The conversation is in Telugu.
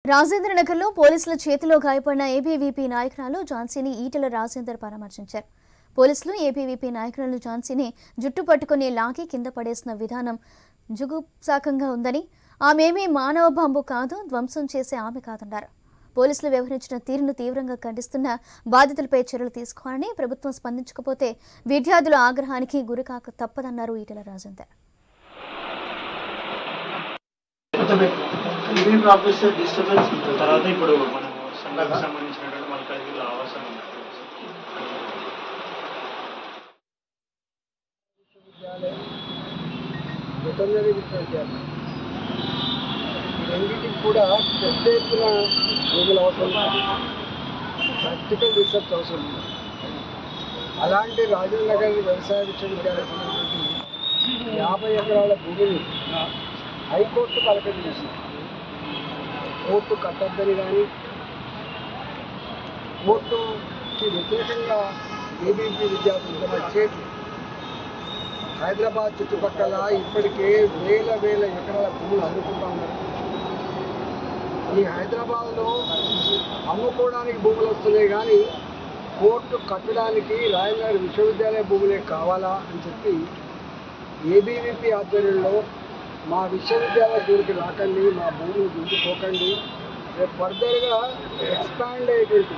రాజేంద్ర నగర్లో పోలీసుల చేతిలో గాయపడిన ఏబీవీపీ నాయకురాలు ఝాన్సీని ఈటెల రాజేందర్ పరామర్శించారు. పోలీసులు ఏబీవీపీ నాయకురాలు ఝాన్సీని జుట్టు పట్టుకుని లాగి కింద పడేసిన విధానం జుగుప్సాకంగా ఉందని, ఆమెమీ మానవ బాంబు కాదు, ధ్వంసం చేసే ఆమె కాదన్నారు. పోలీసులు వ్యవహరించిన తీరును తీవ్రంగా ఖండిస్తున్న బాధితులపై చర్యలు తీసుకోవాలని, ప్రభుత్వం స్పందించకపోతే విద్యార్థుల ఆగ్రహానికి గురికాక తప్పదన్నారు ఈటెల రాజేందర్. తర్వాత ఇప్పుడు మనం సంఘానికి సంబంధించినటువంటి మల్కాజ్గిరిలో ఆవాసం వెటర్నరీ విశ్వవిద్యాలయం రెండింటికి కూడా పెద్ద ఎత్తున భూములు అవసరం, ప్రాక్టికల్ రీసెర్చ్ అవసరం. అలాంటి రాజేంద్ర నగర్ వ్యవసాయ విశ్వవిద్యాలయం 50 ఎకరాల భూమిని హైకోర్టు పలకటి చేసింది. కోర్టు కట్టద్దని కానీ, కోర్టుకి వ్యతిరేకంగా ఏబీవీపీ విద్యార్థులు చేసి హైదరాబాద్ చుట్టుపక్కల ఇప్పటికే వేల ఎకరాల భూములు అమ్ముకుంటా ఉన్నారు. ఈ హైదరాబాద్లో అమ్ముకోవడానికి భూములు వస్తున్నాయి కానీ కోర్టు కట్టడానికి రాజేంద్ర విశ్వవిద్యాలయ భూములే కావాలా అని చెప్పి ఏబీవీపీ ఆధ్వర్యంలో మా విశ్వవిద్యాలయ జోలికి రాకండి, మా భూములు దించుకోకండి, ఫర్దర్గా ఎక్స్పాండ్ అయ్యేటువంటి